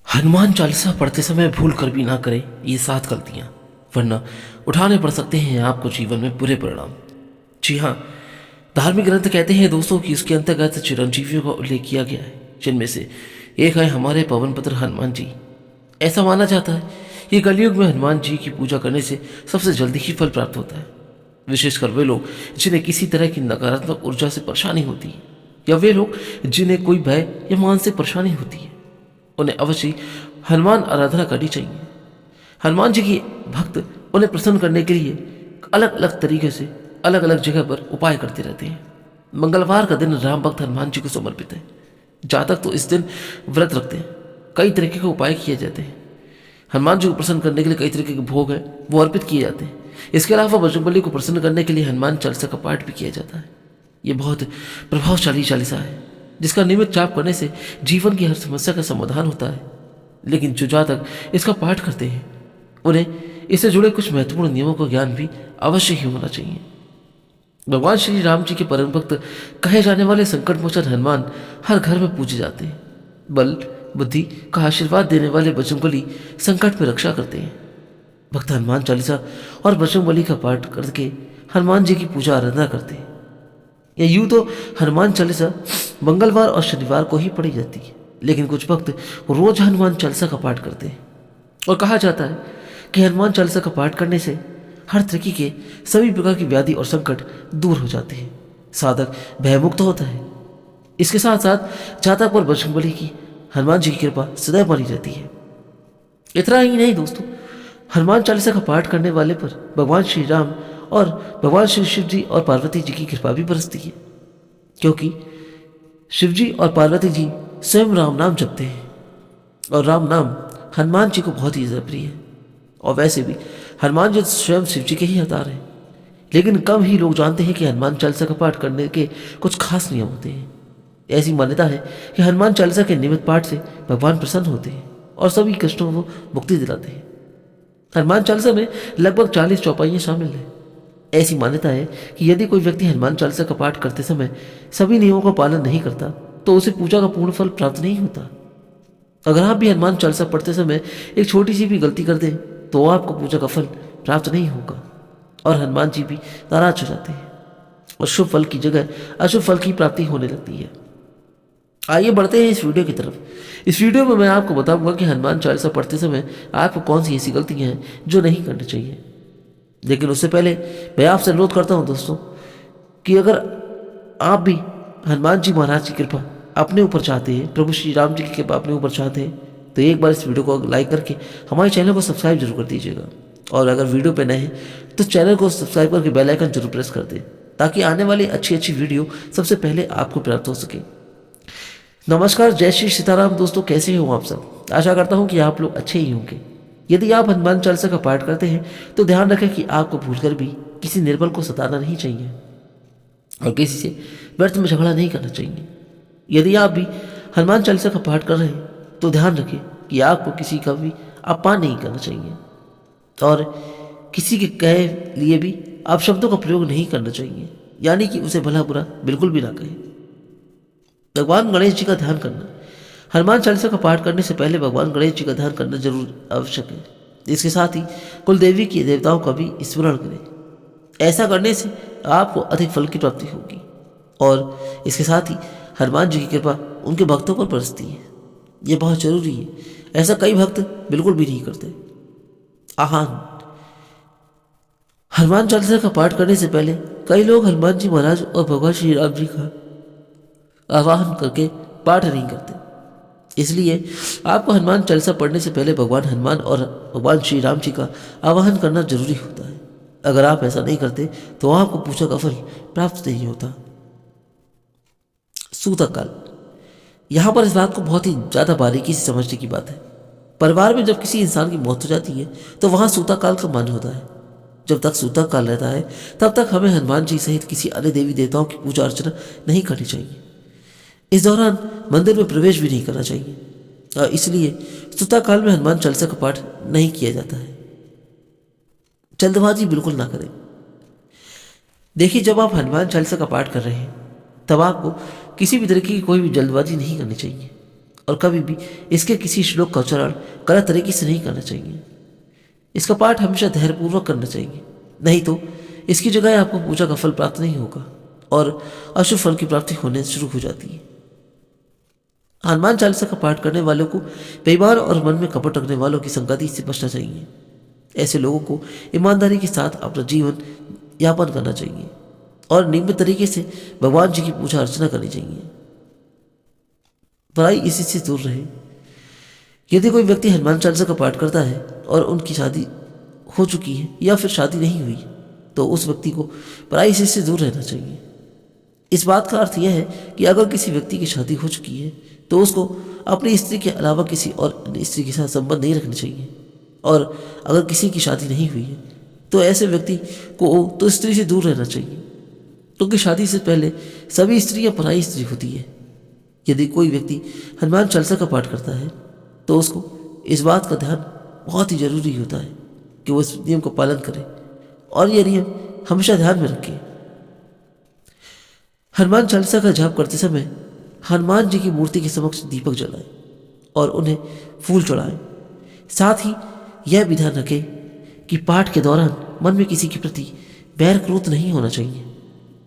हनुमान चालीसा पढ़ते समय भूल कर भी ना करें ये 7 गलतियां, वरना उठाने पड़ सकते हैं आपको जीवन में बुरे परिणाम। जी हाँ, धार्मिक ग्रंथ कहते हैं दोस्तों कि इसके अंतर्गत चिरंजीवियों का उल्लेख किया गया है, जिनमें से एक है हमारे पवन पुत्र हनुमान जी। ऐसा माना जाता है कि कलयुग में हनुमान जी की पूजा करने से सबसे जल्दी ही फल प्राप्त होता है, विशेषकर वे लोग जिन्हें किसी तरह की नकारात्मक ऊर्जा से परेशानी होती है, या वे लोग जिन्हें कोई भय या मानसिक परेशानी होती है, उन्हें अवश्य हनुमान आराधना करनी चाहिए। हनुमान जी के भक्त उन्हें प्रसन्न करने के लिए अलग अलग तरीके से अलग अलग जगह पर उपाय करते रहते हैं। मंगलवार का दिन राम भक्त हनुमान जी को समर्पित है। जातक तो इस दिन व्रत रखते हैं, कई तरीके के उपाय किए जाते हैं। हनुमान जी को प्रसन्न करने के लिए कई तरीके के भोग है वो अर्पित किए जाते हैं। इसके अलावा बजरंगबली को प्रसन्न करने के लिए हनुमान चालीसा का पाठ भी किया जाता है। ये बहुत प्रभावशाली चालीसा है, जिसका नियमित जाप करने से जीवन की हर समस्या का समाधान होता है। लेकिन जो जातक इसका पाठ करते हैं, उन्हें इससे जुड़े कुछ महत्वपूर्ण नियमों का ज्ञान भी अवश्य ही होना चाहिए। भगवान श्री राम जी के परम भक्त कहे जाने वाले संकट मोचन हनुमान हर घर में पूजे जाते हैं। बल बुद्धि का आशीर्वाद देने वाले बजरंगबली संकट में रक्षा करते हैं। भक्त हनुमान चालीसा और बजरंगबली का पाठ करके हनुमान जी की पूजा आराधना करते हैं। या यूं तो हनुमान चालीसा मंगलवार और शनिवार को ही पढ़ी जाती है, लेकिन कुछ भक्त रोज हनुमान चालीसा का पाठ करते हैं। और कहा जाता है कि हनुमान चालीसा का पाठ करने से हर तरीके के सभी प्रकार की व्याधि और संकट दूर हो जाते हैं, साधक भयमुक्त होता है। इसके साथ साथ जातक पर बजरंगबली की हनुमान जी की कृपा सदैव बनी रहती है। इतना ही नहीं दोस्तों, हनुमान चालीसा का पाठ करने वाले पर भगवान श्री राम और भगवान श्री शिव जी और पार्वती जी की कृपा भी बरसती है, क्योंकि शिव जी और पार्वती जी स्वयं राम नाम जपते हैं और राम नाम हनुमान जी को बहुत ही प्रिय है। और वैसे भी हनुमान जी स्वयं शिव जी के ही अवतार हैं, लेकिन कम ही लोग जानते हैं कि हनुमान चालीसा का पाठ करने के कुछ खास नियम होते हैं। ऐसी मान्यता है कि हनुमान चालीसा के नियमित पाठ से भगवान प्रसन्न होते हैं और सभी कष्टों को मुक्ति दिलाते हैं। हनुमान चालीसा में लगभग 40 चौपाइयाँ शामिल हैं। ऐसी मान्यता है कि यदि कोई व्यक्ति हनुमान चालीसा का पाठ करते समय सभी नियमों का पालन नहीं करता, तो उसे पूजा का पूर्ण फल प्राप्त नहीं होता। अगर आप भी हनुमान चालीसा पढ़ते समय एक छोटी सी भी गलती कर दें, तो आपको पूजा का फल प्राप्त नहीं होगा और हनुमान जी भी नाराज हो जाते हैं और शुभ फल की जगह अशुभ फल की प्राप्ति होने लगती है। आइए बढ़ते हैं इस वीडियो की तरफ। इस वीडियो में मैं आपको बताऊंगा कि हनुमान चालीसा पढ़ते समय आपको कौन सी ऐसी गलतियां हैं जो नहीं करनी चाहिए। लेकिन उससे पहले मैं आपसे अनुरोध करता हूं दोस्तों कि अगर आप भी हनुमान जी महाराज की कृपा अपने ऊपर चाहते हैं, प्रभु श्री राम जी की कृपा अपने ऊपर चाहते हैं, तो एक बार इस वीडियो को लाइक करके हमारे चैनल को सब्सक्राइब जरूर कर दीजिएगा। और अगर वीडियो पे नए हैं तो चैनल को सब्सक्राइब करके बेल आइकन जरूर प्रेस कर दें, ताकि आने वाली अच्छी अच्छी वीडियो सबसे पहले आपको प्राप्त हो सके। नमस्कार, जय श्री सीताराम दोस्तों, कैसे हो आप सब? आशा करता हूँ कि आप लोग अच्छे ही होंगे। यदि आप हनुमान चालीसा का पाठ करते हैं तो ध्यान रखें कि आपको भूलकर भी किसी निर्बल को सताना नहीं चाहिए और किसी से व्यर्थ में झगड़ा नहीं करना चाहिए। यदि आप भी हनुमान चालीसा का पाठ कर रहे हैं तो ध्यान रखें कि आपको किसी का भी अपमान नहीं करना चाहिए और किसी के कहे लिए भी आप शब्दों का प्रयोग नहीं करना चाहिए, यानी कि उसे भला बुरा बिल्कुल भी ना कहें। भगवान गणेश जी का ध्यान करना। हनुमान चालीसा का पाठ करने से पहले भगवान गणेश जी का ध्यान करना जरूर आवश्यक है। इसके साथ ही कुल देवी की देवताओं का भी स्मरण करें। ऐसा करने से आपको अधिक फल की प्राप्ति होगी और इसके साथ ही हनुमान जी की कृपा उनके भक्तों पर बरसती है। ये बहुत जरूरी है। ऐसा कई भक्त बिल्कुल भी नहीं करते। आह्वान। हनुमान चालीसा का पाठ करने से पहले कई लोग हनुमान जी महाराज और भगवान श्री राम जी का आवाहन करके पाठ नहीं करते। इसलिए आपको हनुमान चालीसा पढ़ने से पहले भगवान हनुमान और भगवान श्री राम जी का आवाहन करना जरूरी होता है। अगर आप ऐसा नहीं करते तो आपको पूजा का फल प्राप्त नहीं होता। सूतक काल। यहाँ पर इस बात को बहुत ही ज़्यादा बारीकी से समझने की बात है। परिवार में जब किसी इंसान की मौत हो जाती है तो वहाँ सूतक काल का मान होता है। जब तक सूतक काल रहता है तब तक हमें हनुमान जी सहित किसी अन्य देवी देवताओं की पूजा अर्चना नहीं करनी चाहिए। इस दौरान मंदिर में प्रवेश भी नहीं करना चाहिए और इसलिए सूतक काल में हनुमान चालीसा का पाठ नहीं किया जाता है। जल्दबाजी बिल्कुल ना करें। देखिए, जब आप हनुमान चालीसा का पाठ कर रहे हैं तब आपको किसी भी तरीके की कोई भी जल्दबाजी नहीं करनी चाहिए। और कभी भी इसके किसी श्लोक का उच्चारण गलत तरीके से नहीं करना चाहिए। इसका पाठ हमेशा धैर्यपूर्वक करना चाहिए, नहीं तो इसकी जगह आपको पूजा का फल प्राप्त नहीं होगा और अशुभ फल की प्राप्ति होने शुरू हो जाती है। हनुमान चालीसा का पाठ करने वालों को बेईमान और मन में कपट रखने वालों की संगति से बचना चाहिए। ऐसे लोगों को ईमानदारी के साथ अपना जीवन यापन करना चाहिए और नियमित तरीके से भगवान जी की पूजा अर्चना करनी चाहिए। बुराई इसी से दूर रहे। यदि कोई व्यक्ति हनुमान चालीसा का पाठ करता है और उनकी शादी हो चुकी है या फिर शादी नहीं हुई, तो उस व्यक्ति को बुराई से दूर रहना चाहिए। इस बात का अर्थ यह है कि अगर किसी व्यक्ति की शादी हो चुकी है तो उसको अपनी स्त्री के अलावा किसी और अन्य स्त्री के साथ संबंध नहीं रखने चाहिए, और अगर किसी की शादी नहीं हुई है तो ऐसे व्यक्ति को तो स्त्री से दूर रहना चाहिए, क्योंकि शादी से पहले सभी स्त्रियां पराई स्त्री होती है। यदि कोई व्यक्ति हनुमान चालीसा का पाठ करता है तो उसको इस बात का ध्यान बहुत ही जरूरी होता है कि वो इस नियम का पालन करे और यह नियम हमेशा ध्यान में रखे। हनुमान चालीसा का जाप करते समय हनुमान जी की मूर्ति के समक्ष दीपक जलाएं और उन्हें फूल चढ़ाएं। साथ ही यह भी ध्यान रखें कि पाठ के दौरान मन में किसी के प्रति बैर क्रोध नहीं होना चाहिए,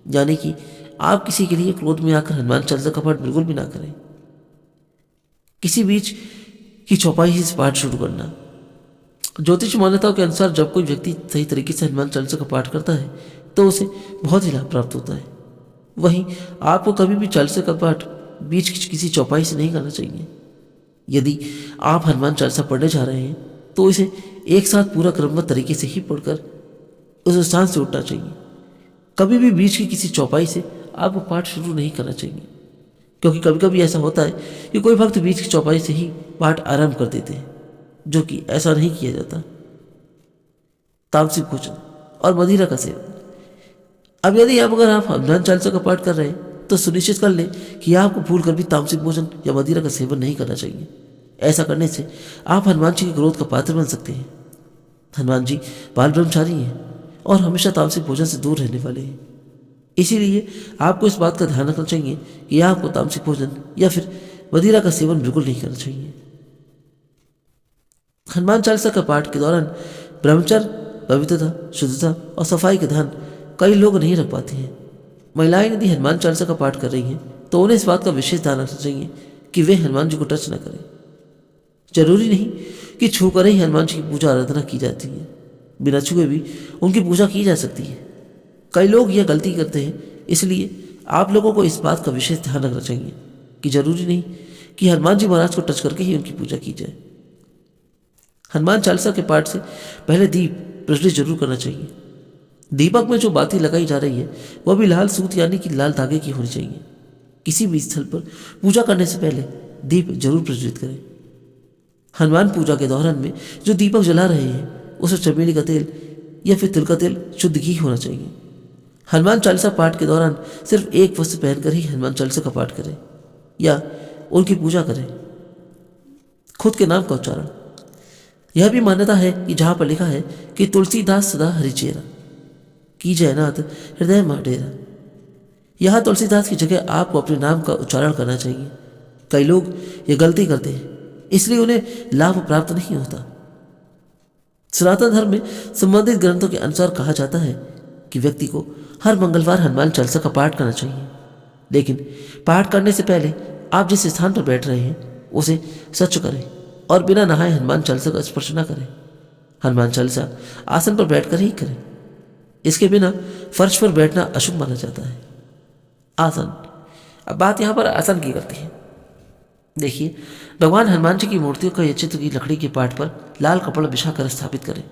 यानी कि आप किसी के लिए क्रोध में आकर हनुमान चालीसा का पाठ बिल्कुल भी ना करें। किसी बीच की चौपाई से पाठ शुरू करना। ज्योतिष मान्यताओं के अनुसार जब कोई व्यक्ति सही तरीके से हनुमान चालीसा का पाठ करता है तो उसे बहुत ही लाभ प्राप्त होता है। वहीं आपको कभी भी चालीसा का पाठ बीच की किसी चौपाई से नहीं करना चाहिए। यदि आप हनुमान चालीसा पढ़ने जा रहे हैं तो इसे एक साथ पूरा क्रमबद्ध तरीके से ही पढ़कर उस स्थान से उठना चाहिए। कभी भी बीच की किसी चौपाई से आपको पाठ शुरू नहीं करना चाहिए, क्योंकि कभी कभी ऐसा होता है कि कोई भक्त बीच की चौपाई से ही पाठ आरंभ कर देते हैं, जो कि ऐसा नहीं किया जाता। तामसिक भोजन और मदिरा का सेवन। अब यदि अगर आप हनुमान चालीसा का पाठ कर रहे हैं तो सुनिश्चित कर लें कि आपको भूल कर भी तामसिक भोजन या मदिरा का सेवन नहीं करना चाहिए। ऐसा करने से आप हनुमान जी के क्रोध का पात्र बन सकते हैं। हनुमान जी बाल ब्रह्मचारी हैं और हमेशा तामसिक भोजन से दूर रहने वाले हैं। इसीलिए आपको इस बात का ध्यान रखना चाहिए कि आपको तामसिक भोजन या फिर मदिरा का सेवन बिल्कुल नहीं करना चाहिए। हनुमान चालीसा का पाठ के दौरान ब्रह्मचर्य, पवित्रता, शुद्धता और सफाई का ध्यान कई लोग नहीं रख पाते हैं। महिलाएं यदि हनुमान चालीसा का पाठ कर रही हैं तो उन्हें इस बात का विशेष ध्यान रखना चाहिए कि वे हनुमान जी को टच न करें। जरूरी नहीं कि छू कर ही हनुमान जी की पूजा आराधना की जाती है, बिना छुए भी उनकी पूजा की जा सकती है। कई लोग यह गलती करते हैं, इसलिए आप लोगों को इस बात का विशेष ध्यान रखना चाहिए कि जरूरी नहीं कि हनुमान जी महाराज को टच करके ही उनकी पूजा की जाए। हनुमान चालीसा के पाठ से पहले दीप प्रज्वलित जरूर करना चाहिए। दीपक में जो बाती लगाई जा रही है वह भी लाल सूत यानी कि लाल धागे की होनी चाहिए। किसी भी स्थल पर पूजा करने से पहले दीप जरूर प्रज्वलित करें। हनुमान पूजा के दौरान में जो दीपक जला रहे हैं उसे चमेली का तेल या फिर तिल का तेल शुद्ध घी होना चाहिए। हनुमान चालीसा पाठ के दौरान सिर्फ एक वस्त्र पहनकर ही हनुमान चालीसा का पाठ करें या उनकी पूजा करें। खुद के नाम का उच्चारण। यह भी मान्यता है कि जहां पर लिखा है कि तुलसीदास सदा हरिचेरा की जयनाथ हृदय माडेरा, यहां तुलसीदास की जगह आपको अपने नाम का उच्चारण करना चाहिए। कई लोग ये गलती करते हैं, इसलिए उन्हें लाभ प्राप्त नहीं होता। सनातन धर्म में संबंधित ग्रंथों के अनुसार कहा जाता है कि व्यक्ति को हर मंगलवार हनुमान चालीसा का पाठ करना चाहिए, लेकिन पाठ करने से पहले आप जिस स्थान पर बैठ रहे हैं उसे स्वच्छ करें और बिना नहाए हनुमान चालीसा का स्पर्श न करें। हनुमान चालीसा आसन पर बैठकर ही करें। इसके बिना फर्श पर बैठना अशुभ माना जाता है। आसन। अब बात यहाँ पर आसन की करती है। देखिए, भगवान हनुमान जी की मूर्तियों का चित्र की लकड़ी के पाठ पर लाल कपड़ा बिछाकर स्थापित करें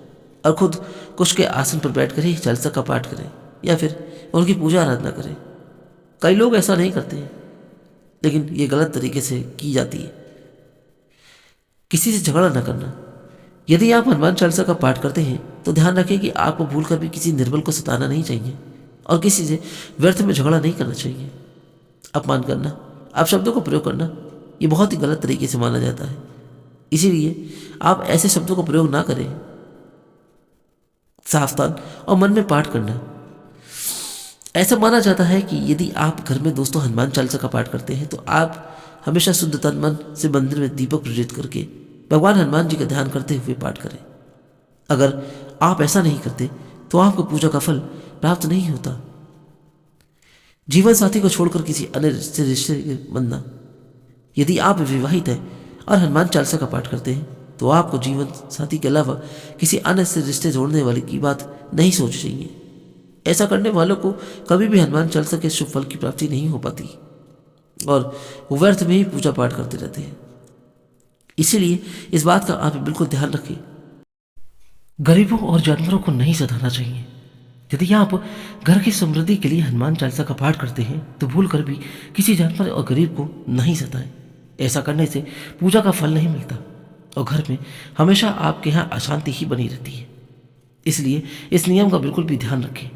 और खुद कुश के आसन पर बैठकर ही चालीसा का पाठ करें या फिर उनकी पूजा आराधना करें। कई लोग ऐसा नहीं करते हैं, लेकिन ये गलत तरीके से की जाती है। किसी से झगड़ा न करना। यदि आप हनुमान चालीसा का पाठ करते हैं तो ध्यान रखें कि आपको भूलकर भी किसी निर्बल को सताना नहीं चाहिए और किसी से व्यर्थ में झगड़ा नहीं करना चाहिए। अपमान करना, अपशब्दों का प्रयोग करना, ये बहुत ही गलत तरीके से माना जाता है, इसीलिए आप ऐसे शब्दों का प्रयोग ना करें। सावधान और मन में पाठ करना। ऐसा माना जाता है कि यदि आप घर में दोस्तों हनुमान चालीसा का पाठ करते हैं तो आप हमेशा शुद्ध तन मन से मंदिर में दीपक प्रज्वलित करके भगवान हनुमान जी का ध्यान करते हुए पाठ करें। अगर आप ऐसा नहीं करते तो आपको पूजा का फल प्राप्त नहीं होता। जीवन साथी को छोड़कर किसी अन्य रिश्ते बनना। यदि आप विवाहित हैं और हनुमान चालीसा का पाठ करते हैं तो आपको जीवन साथी के अलावा किसी अन्य से रिश्ते जोड़ने वाली की बात नहीं सोचनी चाहिए। ऐसा करने वालों को कभी भी हनुमान चालीसा के शुभ फल की प्राप्ति नहीं हो पाती और वो व्यर्थ में ही पूजा पाठ करते रहते हैं। इसीलिए इस बात का आप बिल्कुल ध्यान रखें। गरीबों और जानवरों को नहीं सताना चाहिए। यदि आप घर की समृद्धि के लिए हनुमान चालीसा का पाठ करते हैं तो भूल कर भी किसी जानवर और गरीब को नहीं सताएं। ऐसा करने से पूजा का फल नहीं मिलता और घर में हमेशा आपके यहाँ अशांति ही बनी रहती है। इसलिए इस नियम का बिल्कुल भी ध्यान रखें।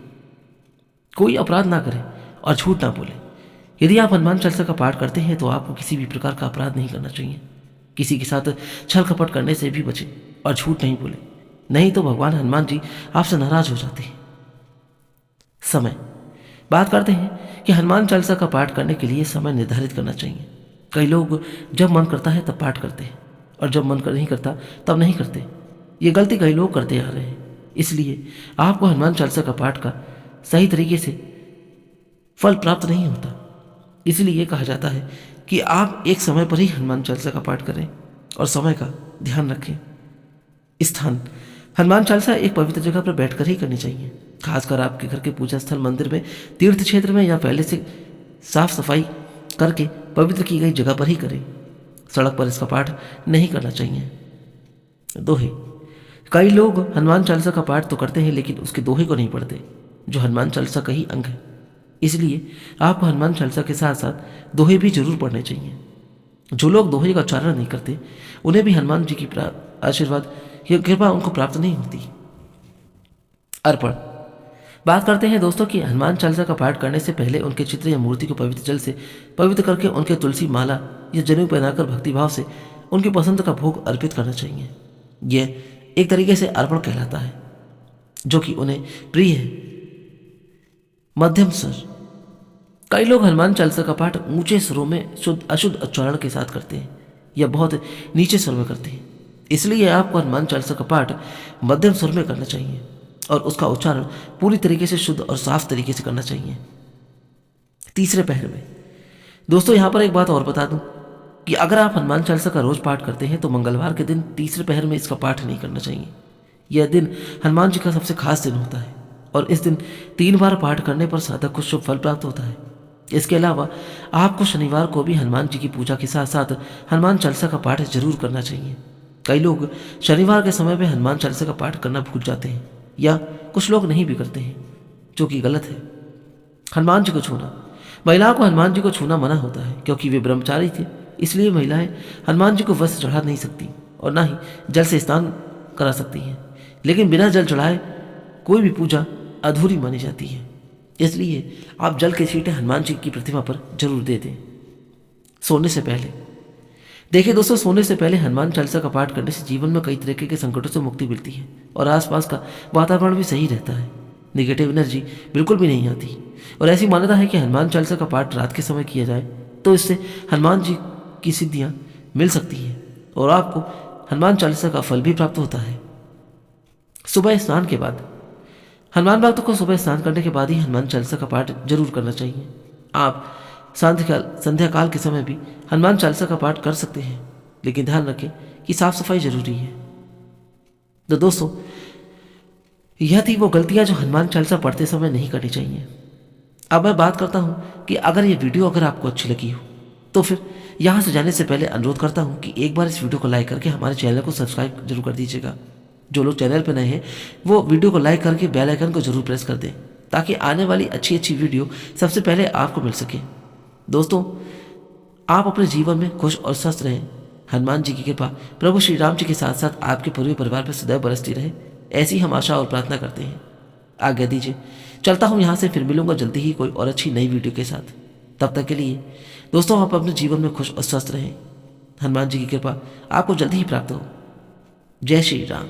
कोई अपराध ना करें और झूठ ना बोलें। यदि आप हनुमान चालीसा का पाठ करते हैं तो आपको किसी भी प्रकार का अपराध नहीं करना चाहिए। किसी के साथ छल कपट करने से भी बचें और झूठ नहीं बोलें, नहीं तो भगवान हनुमान जी आपसे नाराज हो जाते हैं। समय बात करते हैं कि हनुमान चालीसा का पाठ करने के लिए समय निर्धारित करना चाहिए। कई लोग जब मन करता है तब पाठ करते हैं और जब मन नहीं करता तब नहीं करते। ये गलती कई लोग करते आ रहे हैं। इसलिए आपको हनुमान चालीसा का पाठ का सही तरीके से फल प्राप्त नहीं होता। इसलिए कहा जाता है कि आप एक समय पर ही हनुमान चालीसा का पाठ करें और समय का ध्यान रखें। स्थान हनुमान चालीसा एक पवित्र जगह पर बैठकर ही करनी चाहिए। खासकर आपके घर के पूजा स्थल, मंदिर में, तीर्थ क्षेत्र में या पहले से साफ सफाई करके पवित्र की गई जगह पर ही करें। सड़क पर इसका पाठ नहीं करना चाहिए। दोहे कई लोग हनुमान चालीसा का पाठ तो करते हैं लेकिन उसके दोहे को नहीं पढ़ते, जो हनुमान चालीसा का ही अंग है। इसलिए आपको हनुमान चालीसा के साथ साथ दोहे भी जरूर पढ़ने चाहिए। जो लोग दोहे का उच्चारण नहीं करते उन्हें भी हनुमान जी की आशीर्वाद या कृपा उनको प्राप्त नहीं होती। अर्पण बात करते हैं दोस्तों कि हनुमान चालीसा का पाठ करने से पहले उनके चित्र या मूर्ति को पवित्र जल से पवित्र करके उनके तुलसी माला या जनेऊ पहनाकर भक्तिभाव से उनकी पसंद का भोग अर्पित करना चाहिए। यह एक तरीके से अर्पण कहलाता है, जो कि उन्हें प्रिय है। मध्यम स्वर कई लोग हनुमान चालीसा का पाठ ऊंचे स्वरों में अशुद्ध उच्चारण के साथ करते हैं या बहुत नीचे स्वर में करते हैं। इसलिए आपको हनुमान चालीसा का पाठ मध्यम स्वर में करना चाहिए और उसका उच्चारण पूरी तरीके से शुद्ध और साफ तरीके से करना चाहिए। तीसरे पहर में दोस्तों यहाँ पर एक बात और बता दूं कि अगर आप हनुमान चालीसा का रोज पाठ करते हैं तो मंगलवार के दिन तीसरे पहर में इसका पाठ नहीं करना चाहिए। यह दिन हनुमान जी का सबसे खास दिन होता है और इस दिन 3 बार पाठ करने पर साधक को शुभ फल प्राप्त होता है। इसके अलावा आपको शनिवार को भी हनुमान जी की पूजा के साथ साथ हनुमान चालीसा का पाठ जरूर करना चाहिए। कई लोग शनिवार के समय में हनुमान चालीसा का पाठ करना भूल जाते हैं या कुछ लोग नहीं भी करते हैं, जो कि गलत है। हनुमान जी को छूना महिलाओं को हनुमान जी को छूना मना होता है क्योंकि वे ब्रह्मचारी थे। इसलिए महिलाएं हनुमान जी को वस्त्र चढ़ा नहीं सकती और ना ही जल से स्नान करा सकती हैं। लेकिन बिना जल चढ़ाए कोई भी पूजा अधूरी मानी जाती है। इसलिए आप जल के छींटे हनुमान जी की प्रतिमा पर जरूर दे दें। सोने से पहले देखिए दोस्तों, सोने से पहले हनुमान चालीसा का पाठ करने से जीवन में कई तरीके के संकटों से मुक्ति मिलती है और आसपास का वातावरण भी सही रहता है। निगेटिव एनर्जी बिल्कुल भी नहीं आती और ऐसी मान्यता है कि हनुमान चालीसा का पाठ रात के समय किया जाए तो इससे हनुमान जी की सिद्धियां मिल सकती हैं और आपको हनुमान चालीसा का फल भी प्राप्त होता है। सुबह स्नान के बाद हनुमान भक्तों को सुबह स्नान करने के बाद ही हनुमान चालीसा का पाठ जरूर करना चाहिए। आप संध्या काल के समय भी हनुमान चालीसा का पाठ कर सकते हैं, लेकिन ध्यान रखें कि साफ सफाई जरूरी है। तो दोस्तों, यह थी वो गलतियां जो हनुमान चालीसा पढ़ते समय नहीं करनी चाहिए। अब मैं बात करता हूं कि अगर ये वीडियो अगर आपको अच्छी लगी हो तो फिर यहां से जाने से पहले अनुरोध करता हूं कि एक बार इस वीडियो को लाइक करके हमारे चैनल को सब्सक्राइब जरूर कर दीजिएगा। जो लोग चैनल पर नए हैं वो वीडियो को लाइक करके बेल आइकन को जरूर प्रेस कर दें ताकि आने वाली अच्छी अच्छी वीडियो सबसे पहले आपको मिल सके। दोस्तों, आप अपने जीवन में खुश और स्वस्थ रहें। हनुमान जी की कृपा प्रभु श्री राम जी के साथ साथ आपके पूरे परिवार पर सदैव बरसती रहे, ऐसी हम आशा और प्रार्थना करते हैं। आज्ञा दीजिए, चलता हूँ यहाँ से। फिर मिलूंगा जल्दी ही कोई और अच्छी नई वीडियो के साथ। तब तक के लिए दोस्तों, आप अपने जीवन में खुश और स्वस्थ रहें। हनुमान जी की कृपा आपको जल्दी ही प्राप्त हो। जय श्री राम।